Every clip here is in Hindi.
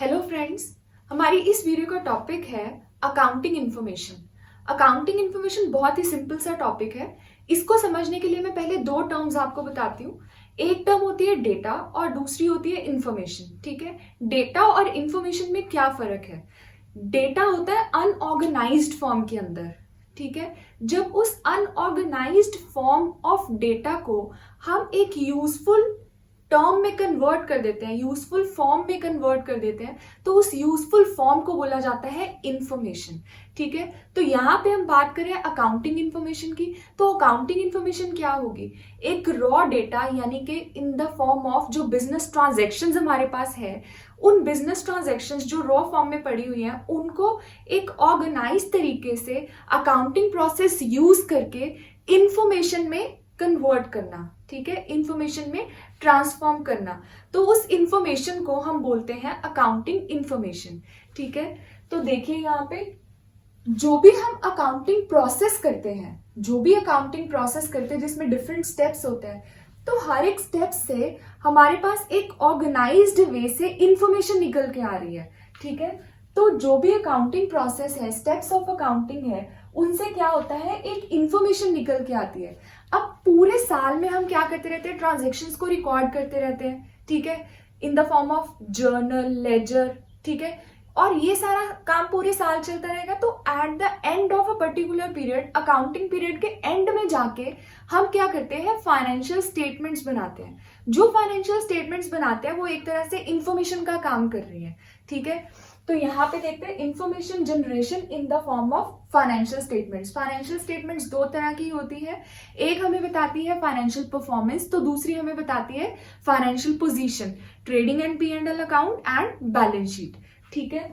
हेलो फ्रेंड्स, हमारी इस वीडियो का टॉपिक है अकाउंटिंग इन्फॉर्मेशन। अकाउंटिंग इन्फॉर्मेशन बहुत ही सिंपल सा टॉपिक है। इसको समझने के लिए मैं पहले दो टर्म्स आपको बताती हूँ। एक टर्म होती है डेटा और दूसरी होती है इन्फॉर्मेशन। ठीक है, डेटा और इन्फॉर्मेशन में क्या फर्क है? डेटा होता है अनऑर्गेनाइज्ड फॉर्म के अंदर। ठीक है, जब उस अनऑर्गेनाइज्ड फॉर्म ऑफ डेटा को हम एक यूजफुल टर्म में कन्वर्ट कर देते हैं, यूजफुल फॉर्म में कन्वर्ट कर देते हैं, तो उस यूजफुल फॉर्म को बोला जाता है इंफॉर्मेशन। ठीक है, तो यहाँ पे हम बात करें अकाउंटिंग इंफॉर्मेशन की, तो अकाउंटिंग इंफॉर्मेशन क्या होगी? एक रॉ डेटा, यानी कि इन द फॉर्म ऑफ जो बिजनेस ट्रांजेक्शन्स हमारे पास है, उन बिजनेस ट्रांजेक्शन्स जो रॉ फॉर्म में पड़ी हुई हैं, उनको एक ऑर्गेनाइज तरीके से अकाउंटिंग प्रोसेस यूज करके इंफॉर्मेशन में कन्वर्ट करना। ठीक है, इंफॉर्मेशन में ट्रांसफॉर्म करना, तो उस इंफॉर्मेशन को हम बोलते हैं अकाउंटिंग इंफॉर्मेशन। ठीक है, तो देखिए यहाँ पे जो भी हम अकाउंटिंग प्रोसेस करते हैं, जिसमें डिफरेंट स्टेप्स होते हैं, तो हर एक स्टेप से हमारे पास एक ऑर्गेनाइज्ड वे से इंफॉर्मेशन निकल के आ रही है। ठीक है, तो जो भी अकाउंटिंग प्रोसेस है, स्टेप्स ऑफ अकाउंटिंग है, उनसे क्या होता है, एक इंफॉर्मेशन निकल के आती है। अब पूरे साल में हम क्या करते रहते हैं, ट्रांजेक्शन्स को रिकॉर्ड करते रहते हैं। ठीक है, in the form of journal, ledger. ठीक है, और ये सारा काम पूरे साल चलता रहेगा। तो at the end of a particular period, accounting period के एंड में जाके हम क्या करते हैं, फाइनेंशियल स्टेटमेंट्स बनाते हैं। जो फाइनेंशियल स्टेटमेंट्स बनाते हैं वो एक तरह से इंफॉर्मेशन का काम कर रही है। ठीक है, तो यहाँ पे देखते हैं information generation in the form of financial statements. Financial statements दो तरह की होती है, एक हमें बताती है फाइनेंशियल परफॉर्मेंस, तो दूसरी हमें बताती है financial position, trading and P&L account and balance sheet. ठीक है,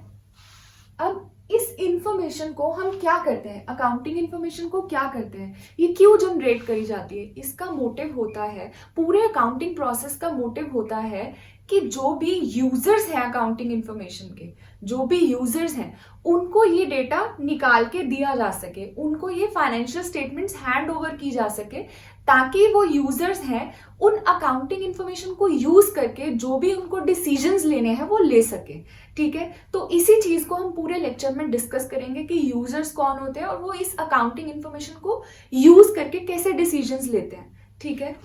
अब इस इंफॉर्मेशन को हम क्या करते हैं, अकाउंटिंग इंफॉर्मेशन को क्या करते हैं, ये क्यों जनरेट करी जाती है? इसका मोटिव होता है, पूरे अकाउंटिंग प्रोसेस का मोटिव होता है कि जो भी यूजर्स हैं अकाउंटिंग इंफॉर्मेशन के, जो भी यूजर्स हैं, उनको ये डेटा निकाल के दिया जा सके, उनको ये फाइनेंशियल स्टेटमेंट्स हैंड ओवर की जा सके, ताकि वो यूजर्स हैं उन अकाउंटिंग इंफॉर्मेशन को यूज करके जो भी उनको डिसीजंस लेने हैं वो ले सके। ठीक है, तो इसी चीज को हम पूरे लेक्चर में डिस्कस करेंगे कि यूजर्स कौन होते हैं और वो इस अकाउंटिंग इंफॉर्मेशन को यूज करके कैसे डिसीजंस लेते हैं। ठीक है,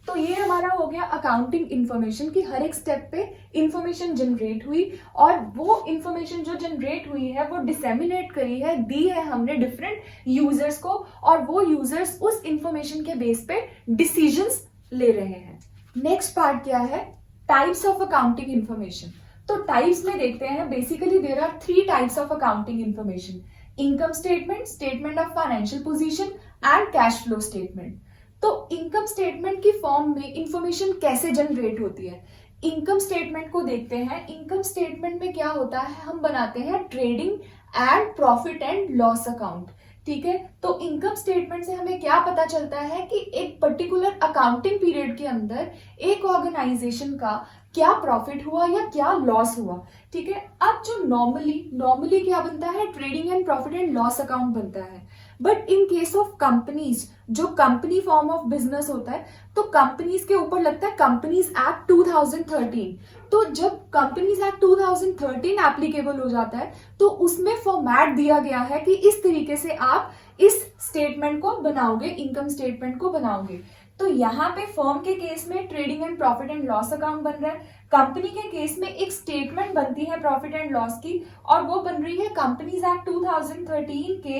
तो ये हमारा हो गया अकाउंटिंग इंफॉर्मेशन की हर एक स्टेप पे इंफॉर्मेशन जनरेट हुई, और वो इंफॉर्मेशन जो जनरेट हुई है वो डिसेमिनेट करी है, दी है हमने डिफरेंट यूजर्स को, और वो यूजर्स उस इंफॉर्मेशन के बेस पे डिसीजंस ले रहे हैं। नेक्स्ट पार्ट क्या है, टाइप्स ऑफ अकाउंटिंग इंफॉर्मेशन। तो टाइप्स में देखते हैं, basically there are 3 types of accounting information: income statement, statement of financial position and cash flow statement. तो इनकम स्टेटमेंट की फॉर्म में इंफॉर्मेशन कैसे जनरेट होती है? इनकम स्टेटमेंट को देखते हैं। इनकम स्टेटमेंट में क्या होता है, हम बनाते हैं trading and profit and loss account. ठीक है, तो इनकम स्टेटमेंट से हमें क्या पता चलता है कि एक पर्टिकुलर अकाउंटिंग पीरियड के अंदर एक ऑर्गेनाइजेशन का क्या प्रॉफिट हुआ या क्या लॉस हुआ। ठीक है, अब जो नॉर्मली क्या बनता है, trading and profit and loss account बनता है। But in case of companies, जो कंपनी फॉर्म ऑफ बिजनेस होता है, तो कंपनीज के ऊपर लगता है कंपनीज एक्ट 2013। तो जब कंपनीज एक्ट 2013 एप्लीकेबल हो जाता है, तो उसमें फॉर्मेट दिया गया है कि इस तरीके से आप इस स्टेटमेंट को बनाओगे, इनकम स्टेटमेंट को बनाओगे। तो यहाँ पे फर्म के केस में trading and profit and loss account बन रहा है, कंपनी के केस में एक स्टेटमेंट बनती है प्रॉफिट एंड लॉस की, और वो बन रही है कंपनीज एक्ट 2013 के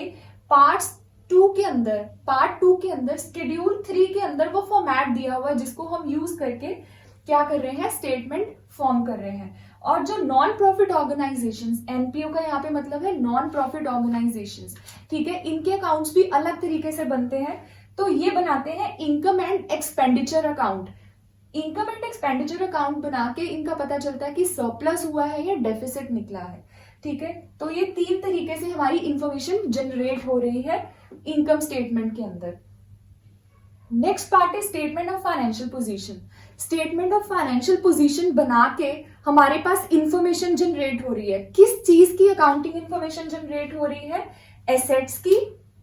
पार्ट 2 के अंदर शेड्यूल 3 के अंदर वो फॉर्मेट दिया हुआ है, जिसको हम यूज करके क्या कर रहे हैं, स्टेटमेंट फॉर्म कर रहे हैं। और जो नॉन प्रॉफिट ऑर्गेनाइजेशंस, एनपीओ का यहाँ पे मतलब है नॉन प्रॉफिट ऑर्गेनाइजेशंस, ठीक है, इनके अकाउंट्स भी अलग तरीके से बनते हैं। तो ये बनाते हैं income and expenditure account. Income and expenditure account बना के इनका पता चलता है कि सरप्लस हुआ है या डेफिसिट निकला है। ठीक है, तो ये 3 तरीके से हमारी इंफॉर्मेशन जनरेट हो रही है इनकम स्टेटमेंट के अंदर। नेक्स्ट पार्ट है statement of financial position. Statement of financial position बना के हमारे पास इंफॉर्मेशन जनरेट हो रही है। किस चीज की अकाउंटिंग इंफॉर्मेशन जनरेट हो रही है? एसेट्स की,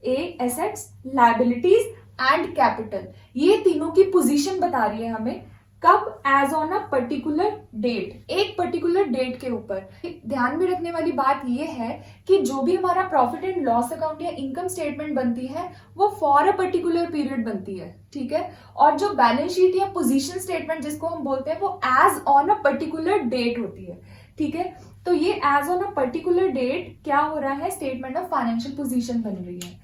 एसेट्स, लायबिलिटीज एंड कैपिटल, ये तीनों की पोजीशन बता रही है हमें कब? As on a particular date, एक पर्टिकुलर डेट के ऊपर। ध्यान में रखने वाली बात यह है कि जो भी हमारा प्रॉफिट एंड लॉस अकाउंट या इनकम स्टेटमेंट बनती है वो फॉर अ पर्टिकुलर पीरियड बनती है, ठीक है। और जो बैलेंस शीट या पोजीशन स्टेटमेंट जिसको हम बोलते हैं वो as on a particular date होती है, ठीक है। तो ये as on a particular date क्या हो रहा है? स्टेटमेंट ऑफ फाइनेंशियल पोजीशन बन रही है।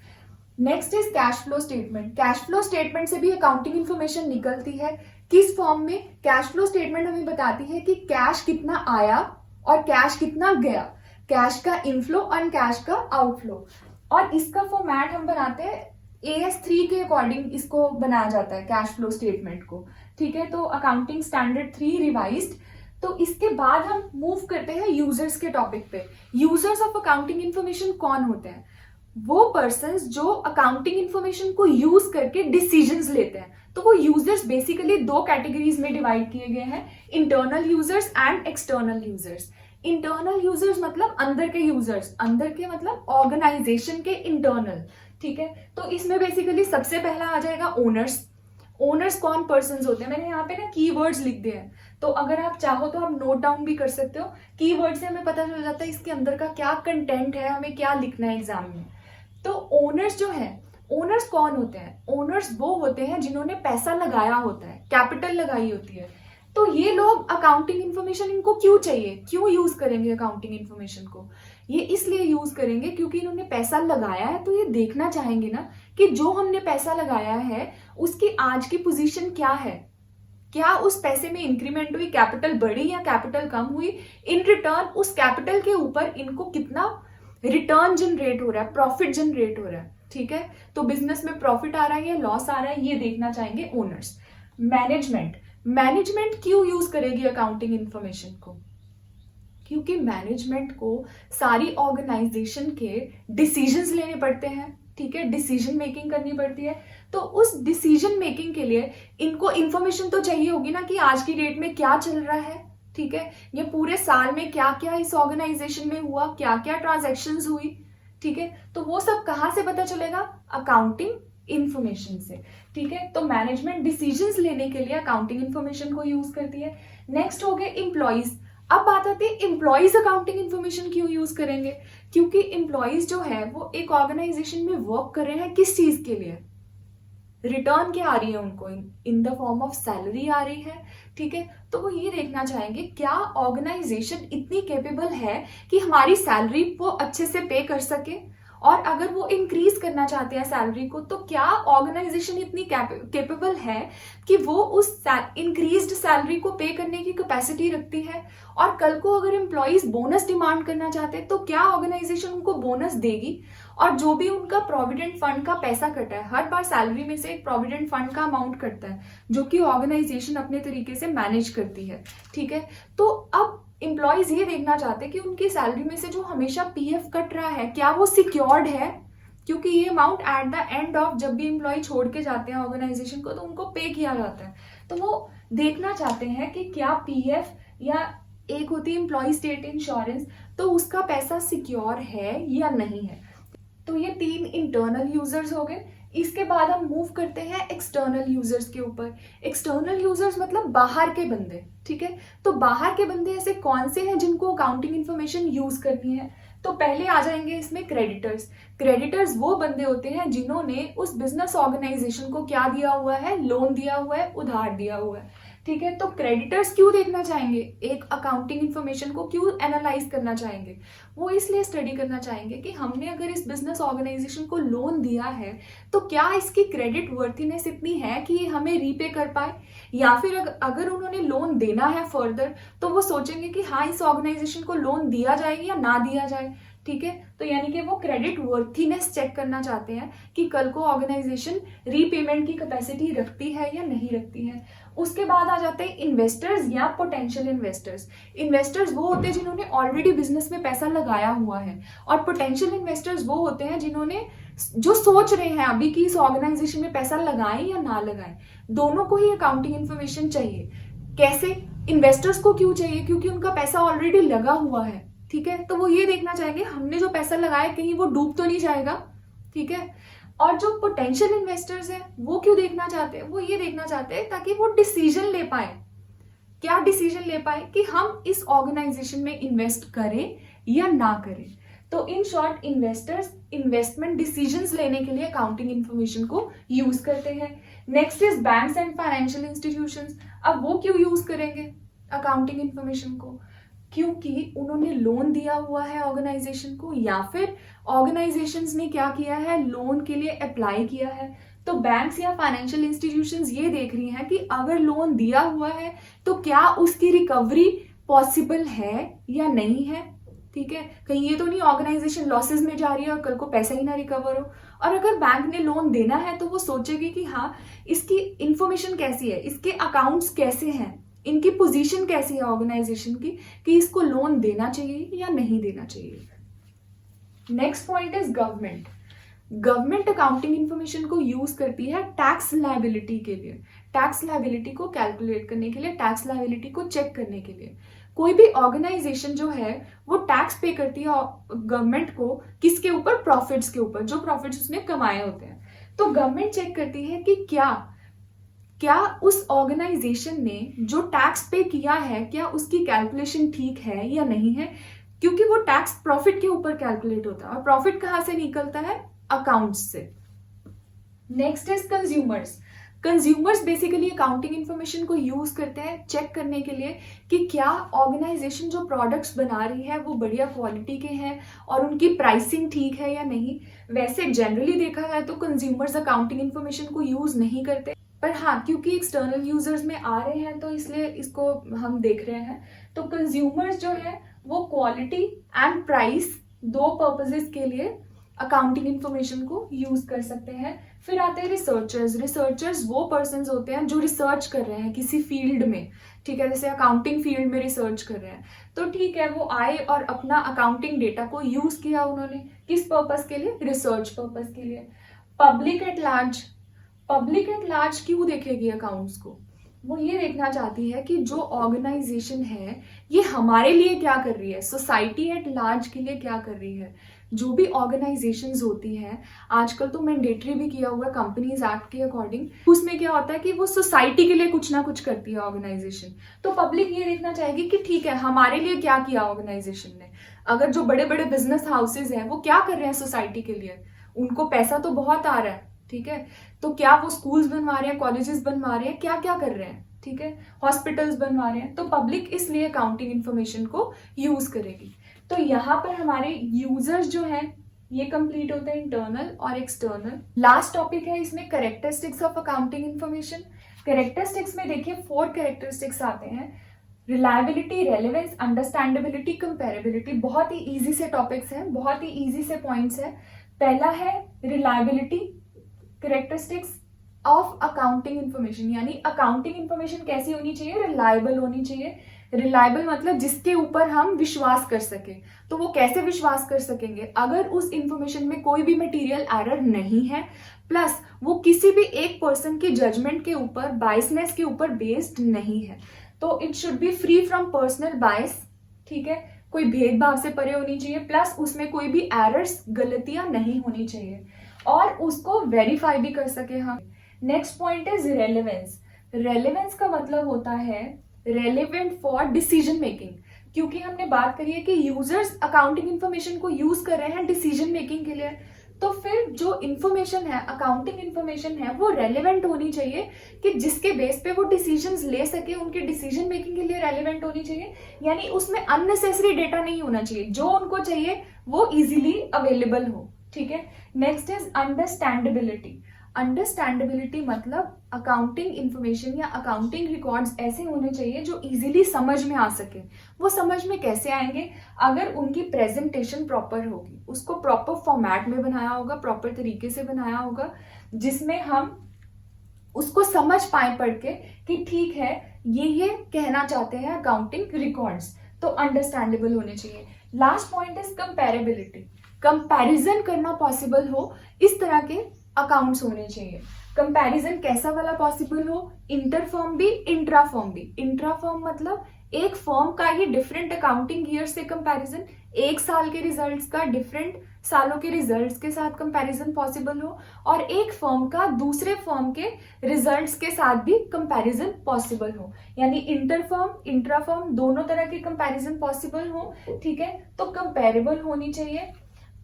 Next is cash flow statement. Cash flow statement से भी अकाउंटिंग इंफॉर्मेशन निकलती है। किस फॉर्म में? कैश फ्लो स्टेटमेंट हमें बताती है कि कैश कितना आया और कैश कितना गया, कैश का इनफ्लो और कैश का आउटफ्लो। और इसका फॉर्मेट हम बनाते हैं AS3 के अकॉर्डिंग, इसको बनाया जाता है कैश फ्लो स्टेटमेंट को, ठीक है। तो अकाउंटिंग स्टैंडर्ड 3 रिवाइज्ड। तो इसके बाद हम मूव करते हैं यूजर्स के टॉपिक पे। यूजर्स ऑफ अकाउंटिंग इंफॉर्मेशन कौन होते हैं? वो पर्संस जो अकाउंटिंग इंफॉर्मेशन को यूज करके डिसीजंस लेते हैं। तो वो यूजर्स बेसिकली दो कैटेगरीज में डिवाइड किए गए हैं, internal users and external users. Internal users मतलब अंदर के यूजर्स, अंदर के मतलब ऑर्गेनाइजेशन के इंटरनल, ठीक है। तो इसमें बेसिकली सबसे पहला आ जाएगा ओनर्स। ओनर्स कौन पर्संस होते हैं? मैंने यहाँ पे ना कीवर्ड्स लिख दिए हैं, तो अगर आप चाहो तो आप नोट डाउन भी कर सकते हो। कीवर्ड से हमें पता चल जाता है इसके अंदर का क्या कंटेंट है, हमें क्या लिखना है एग्जाम में। तो ओनर्स जो है, ओनर्स कौन होते हैं? ओनर्स वो होते हैं जिन्होंने पैसा लगाया होता है, कैपिटल लगाई होती है। तो ये लोग अकाउंटिंग इंफॉर्मेशन इनको क्यों चाहिए, क्यों यूज करेंगे अकाउंटिंग इंफॉर्मेशन को? ये इसलिए यूज करेंगे क्योंकि इन्होंने पैसा लगाया है, तो ये देखना चाहेंगे ना कि जो हमने पैसा लगाया है उसकी आज की पोजीशन क्या है, क्या उस पैसे में इंक्रीमेंट हुई, कैपिटल बढ़ी या कैपिटल कम हुई। इन रिटर्न उस कैपिटल के ऊपर इनको कितना रिटर्न जनरेट हो रहा है, प्रॉफिट जनरेट हो रहा है, ठीक है। तो बिजनेस में प्रॉफिट आ रहा है या लॉस आ रहा है, ये देखना चाहेंगे ओनर्स। मैनेजमेंट, मैनेजमेंट क्यों यूज करेगी अकाउंटिंग इंफॉर्मेशन को? क्योंकि मैनेजमेंट को सारी ऑर्गेनाइजेशन के डिसीजंस लेने पड़ते हैं, ठीक है, डिसीजन मेकिंग करनी पड़ती है। तो उस डिसीजन मेकिंग के लिए इनको इंफॉर्मेशन तो चाहिए होगी ना कि आज की डेट में क्या चल रहा है, ठीक है, ये पूरे साल में क्या क्या इस ऑर्गेनाइजेशन में हुआ, क्या क्या ट्रांजैक्शंस हुई, ठीक है। तो वो सब कहाँ से पता चलेगा? अकाउंटिंग इंफॉर्मेशन से, ठीक है। तो मैनेजमेंट डिसीजंस लेने के लिए अकाउंटिंग इंफॉर्मेशन को यूज करती है। नेक्स्ट हो गए एम्प्लॉइज। अब बात आती है एम्प्लॉइज अकाउंटिंग इंफॉर्मेशन क्यों यूज करेंगे? क्योंकि एम्प्लॉइज जो है वो एक ऑर्गेनाइजेशन में वर्क कर रहे हैं, किस चीज के लिए? रिटर्न क्या आ रही है उनको? In the form of salary आ रही है, ठीक है। तो वो ये देखना चाहेंगे क्या ऑर्गेनाइजेशन इतनी कैपेबल है कि हमारी सैलरी वो अच्छे से पे कर सके, और अगर वो इंक्रीज करना चाहते हैं सैलरी को तो क्या ऑर्गेनाइजेशन इतनी कैपेबल है कि वो उस इंक्रीज्ड सैलरी को पे करने की कैपेसिटी रखती है। और कल को अगर एम्प्लॉइज बोनस डिमांड करना चाहते हैं तो क्या ऑर्गेनाइजेशन उनको बोनस देगी? और जो भी उनका प्रोविडेंट फंड का पैसा कटा है, हर बार सैलरी में से एक प्रोविडेंट फंड का अमाउंट कटता है जो कि ऑर्गेनाइजेशन अपने तरीके से मैनेज करती है, ठीक है। तो अब एम्प्लॉइज ये देखना चाहते हैं कि उनकी सैलरी में से जो हमेशा PF कट रहा है क्या वो सिक्योर्ड है, क्योंकि ये amount at the end of जब भी एम्प्लॉय छोड़ के जाते हैं ऑर्गेनाइजेशन को तो उनको पे किया जाता है। तो वो देखना चाहते हैं कि क्या PF या एक होती है एम्प्लॉय स्टेट इंश्योरेंस, तो उसका पैसा सिक्योर है या नहीं है। तो ये 3 इंटरनल यूजर्स हो गए। इसके बाद हम मूव करते हैं एक्सटर्नल यूजर्स के ऊपर। एक्सटर्नल यूजर्स मतलब बाहर के बंदे, ठीक है। तो बाहर के बंदे ऐसे कौन से हैं जिनको अकाउंटिंग इंफॉर्मेशन यूज करनी है? तो पहले आ जाएंगे इसमें क्रेडिटर्स। क्रेडिटर्स वो बंदे होते हैं जिन्होंने उस बिजनेस ऑर्गेनाइजेशन को क्या दिया हुआ है? लोन दिया हुआ है, उधार दिया हुआ है, ठीक है। तो क्रेडिटर्स क्यों देखना चाहेंगे? एक अकाउंटिंग इंफॉर्मेशन को क्यों एनालाइज करना चाहेंगे? वो इसलिए स्टडी करना चाहेंगे कि हमने अगर इस बिजनेस ऑर्गेनाइजेशन को लोन दिया है तो क्या इसकी क्रेडिट वर्थीनेस इतनी है कि ये हमें रीपे कर पाए, या फिर अगर उन्होंने लोन देना है फर्दर तो वो सोचेंगे कि हाँ इस ऑर्गेनाइजेशन को लोन दिया जाए या ना दिया जाए, ठीक है। तो यानी कि वो क्रेडिट वर्थीनेस चेक करना चाहते हैं कि कल को ऑर्गेनाइजेशन रीपेमेंट की कैपेसिटी रखती है या नहीं रखती है। उसके बाद आ जाते हैं इन्वेस्टर्स या पोटेंशियल इन्वेस्टर्स। इन्वेस्टर्स वो होते हैं जिन्होंने ऑलरेडी बिजनेस में पैसा लगाया हुआ है, और पोटेंशियल इन्वेस्टर्स वो होते हैं जिन्होंने जो सोच रहे हैं अभी कि इस ऑर्गेनाइजेशन में पैसा लगाएं या ना लगाएं। दोनों को ही अकाउंटिंग इंफॉर्मेशन चाहिए। कैसे? इन्वेस्टर्स को क्यों चाहिए? क्योंकि उनका पैसा ऑलरेडी लगा हुआ है, ठीक है। तो वो ये देखना चाहेंगे हमने जो पैसा लगाया कहीं वो डूब तो नहीं जाएगा, ठीक है। और जो पोटेंशियल इन्वेस्टर्स हैं वो क्यों देखना चाहते हैं? वो ये देखना चाहते हैं ताकि वो डिसीजन ले पाए क्या डिसीजन ले पाए कि हम इस ऑर्गेनाइजेशन में इन्वेस्ट करें या ना करें। तो in short investors investment decisions लेने के लिए अकाउंटिंग इंफॉर्मेशन को यूज करते हैं। Next is banks and financial institutions. अब वो क्यों यूज करेंगे अकाउंटिंग इंफॉर्मेशन को? क्योंकि उन्होंने लोन दिया हुआ है ऑर्गेनाइजेशन को, या फिर ऑर्गेनाइजेशंस ने क्या किया है, लोन के लिए अप्लाई किया है। तो बैंक्स या फाइनेंशियल इंस्टीट्यूशंस ये देख रही हैं कि अगर लोन दिया हुआ है तो क्या उसकी रिकवरी पॉसिबल है या नहीं है। ठीक है, कहीं ये तो नहीं ऑर्गेनाइजेशन लॉसेस में जा रही है और कल को पैसा ही ना रिकवर हो। और अगर बैंक ने लोन देना है तो वो सोचेगी कि हाँ, इसकी इंफॉर्मेशन कैसी है, इसके अकाउंट्स कैसे हैं, इनकी पोजीशन कैसी है ऑर्गेनाइजेशन की, कि इसको लोन देना चाहिए या नहीं देना चाहिए। Next point is government. Government accounting information को यूज करती है टैक्स लायबिलिटी के लिए, टैक्स लायबिलिटी को कैलकुलेट करने के लिए, टैक्स लायबिलिटी को चेक करने के लिए। कोई भी ऑर्गेनाइजेशन जो है वो टैक्स पे करती है गवर्नमेंट को, किसके ऊपर? प्रॉफिट्स के ऊपर, जो प्रॉफिट्स उसने कमाए होते हैं। तो गवर्नमेंट चेक करती है कि क्या उस ऑर्गेनाइजेशन ने जो टैक्स पे किया है, क्या उसकी कैलकुलेशन ठीक है या नहीं है, क्योंकि वो टैक्स प्रॉफिट के ऊपर कैलकुलेट होता है और प्रॉफिट कहां से निकलता है? अकाउंट्स से। Next is consumers. Consumers basically accounting information को यूज करते हैं चेक करने के लिए कि क्या ऑर्गेनाइजेशन जो प्रोडक्ट्स बना रही है वो बढ़िया क्वालिटी के हैं और उनकी प्राइसिंग ठीक है या नहीं। वैसे जनरली देखा जाए तो कंज्यूमर्स अकाउंटिंग इंफॉर्मेशन को यूज नहीं करते, पर हाँ, क्योंकि एक्सटर्नल यूजर्स में आ रहे हैं तो इसलिए इसको हम देख रहे हैं। तो कंज्यूमर्स जो है वो क्वालिटी एंड प्राइस, दो पर्पसेस के लिए अकाउंटिंग इंफॉर्मेशन को यूज कर सकते हैं। फिर आते हैं रिसर्चर्स। रिसर्चर्स वो पर्संस होते हैं जो रिसर्च कर रहे हैं किसी फील्ड में। ठीक है, जैसे अकाउंटिंग फील्ड में रिसर्च कर रहे हैं, तो ठीक है, वो आए और अपना अकाउंटिंग डेटा को यूज किया उन्होंने, किस पर्पस के लिए? रिसर्च पर्पस के लिए। Public at large. Public at large क्यों देखेगी अकाउंट्स को? वो ये देखना चाहती है कि जो ऑर्गेनाइजेशन है ये हमारे लिए क्या कर रही है, सोसाइटी एट लार्ज के लिए क्या कर रही है। जो भी ऑर्गेनाइजेशंस होती हैं, आजकल तो मैंडेटरी भी किया हुआ है कंपनीज एक्ट के अकॉर्डिंग, उसमें क्या होता है कि वो सोसाइटी के लिए कुछ ना कुछ करती है ऑर्गेनाइजेशन। तो पब्लिक ये देखना चाहेगी कि ठीक है, हमारे लिए क्या किया ऑर्गेनाइजेशन ने। अगर जो बड़े बड़े बिजनेस हाउसेज हैं वो क्या कर रहे हैं सोसाइटी के लिए, उनको पैसा तो बहुत आ रहा है, ठीक है, तो क्या वो स्कूल्स बनवा रहे हैं, कॉलेजेस बनवा रहे हैं, क्या क्या कर रहे हैं, ठीक है, हॉस्पिटल्स बनवा रहे हैं। तो पब्लिक इसलिए अकाउंटिंग इंफॉर्मेशन को यूज करेगी। तो यहाँ पर हमारे यूजर्स जो हैं ये कंप्लीट होते हैं, इंटरनल और एक्सटर्नल। लास्ट टॉपिक है इसमें characteristics of accounting information. Characteristics में देखिए 4 कैरेक्टरिस्टिक्स आते हैं। Reliability, relevance, understandability, comparability. बहुत ही इजी से टॉपिक्स हैं, बहुत ही इजी से पॉइंट्स हैं। पहला है reliability characteristics of accounting information, यानी अकाउंटिंग इंफॉर्मेशन कैसी होनी चाहिए? रिलायबल होनी चाहिए। रिलायबल मतलब जिसके ऊपर हम विश्वास कर सके। तो वो कैसे विश्वास कर सकेंगे? अगर उस इंफॉर्मेशन में कोई भी मटेरियल एरर नहीं है, प्लस वो किसी भी एक पर्सन के जजमेंट के ऊपर, बायसनेस के ऊपर बेस्ड नहीं है। तो it should be free from personal bias, ठीक है, कोई भेदभाव से परे होनी चाहिए, प्लस उसमें कोई भी एरर्स, गलतियां नहीं होनी चाहिए, और उसको वेरीफाई भी कर सके हम। Next point is relevance. Relevance का मतलब होता है रेलेवेंट फॉर डिसीजन मेकिंग, क्योंकि हमने बात करी है कि यूजर्स अकाउंटिंग इंफॉर्मेशन को यूज कर रहे हैं डिसीजन मेकिंग के लिए। तो फिर जो इंफॉर्मेशन है, अकाउंटिंग इंफॉर्मेशन है, वो रेलेवेंट होनी चाहिए कि जिसके बेस पे वो डिसीजंस ले सके, उनके डिसीजन मेकिंग के लिए रेलेवेंट होनी चाहिए। यानी उसमें अननेसेसरी डेटा नहीं होना चाहिए, जो उनको चाहिए वो इजीली अवेलेबल हो, ठीक है। Next is understandability. अंडरस्टैंडेबिलिटी मतलब अकाउंटिंग इंफॉर्मेशन या अकाउंटिंग रिकॉर्ड्स ऐसे होने चाहिए जो इजीली समझ में आ सके। वो समझ में कैसे आएंगे? अगर उनकी प्रेजेंटेशन प्रॉपर होगी, उसको प्रॉपर फॉर्मेट में बनाया होगा, प्रॉपर तरीके से बनाया होगा, जिसमें हम उसको समझ पाए पढ़ के कि ठीक है, ये कहना चाहते हैं अकाउंटिंग रिकॉर्ड्स, तो अंडरस्टैंडेबल होने चाहिए। Last point is comparability. Comparison करना पॉसिबल हो, इस तरह के अकाउंट्स होने चाहिए। कंपैरिजन कैसा वाला पॉसिबल हो? इंटर फर्म भी, इंट्रा फर्म भी। इंट्रा फर्म मतलब एक फर्म का ही डिफरेंट अकाउंटिंग ईयर से कंपैरिजन, एक साल के रिजल्ट्स का डिफरेंट सालों के रिजल्ट्स के साथ कंपैरिजन पॉसिबल हो, और एक फर्म का दूसरे फर्म के रिजल्ट्स के साथ भी कंपैरिजन पॉसिबल हो, यानी इंटर फर्म इंट्रा फर्म दोनों तरह के कंपैरिजन पॉसिबल हो, ठीक है। तो कंपेरेबल होनी चाहिए।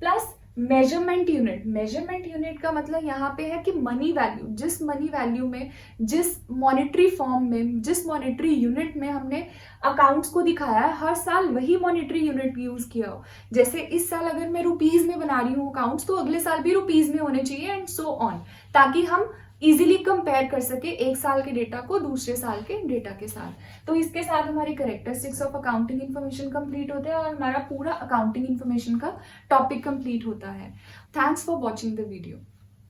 प्लस मेजरमेंट यूनिट का मतलब यहाँ पे है कि मनी वैल्यू, जिस मनी वैल्यू में, जिस मॉनेटरी फॉर्म में, जिस मॉनेटरी यूनिट में हमने अकाउंट्स को दिखाया है, हर साल वही मॉनेटरी यूनिट यूज किया हो। जैसे इस साल अगर मैं रुपीज में बना रही हूँ अकाउंट्स, तो अगले साल भी रुपीज में होने चाहिए, एंड सो ऑन, ताकि हम इजीली कंपेयर कर सके एक साल के डेटा को दूसरे साल के डेटा के साथ। तो इसके साथ हमारी characteristics of accounting information complete होते हैं, और हमारा पूरा अकाउंटिंग इन्फॉर्मेशन का टॉपिक कंप्लीट होता है। Thanks for watching the video.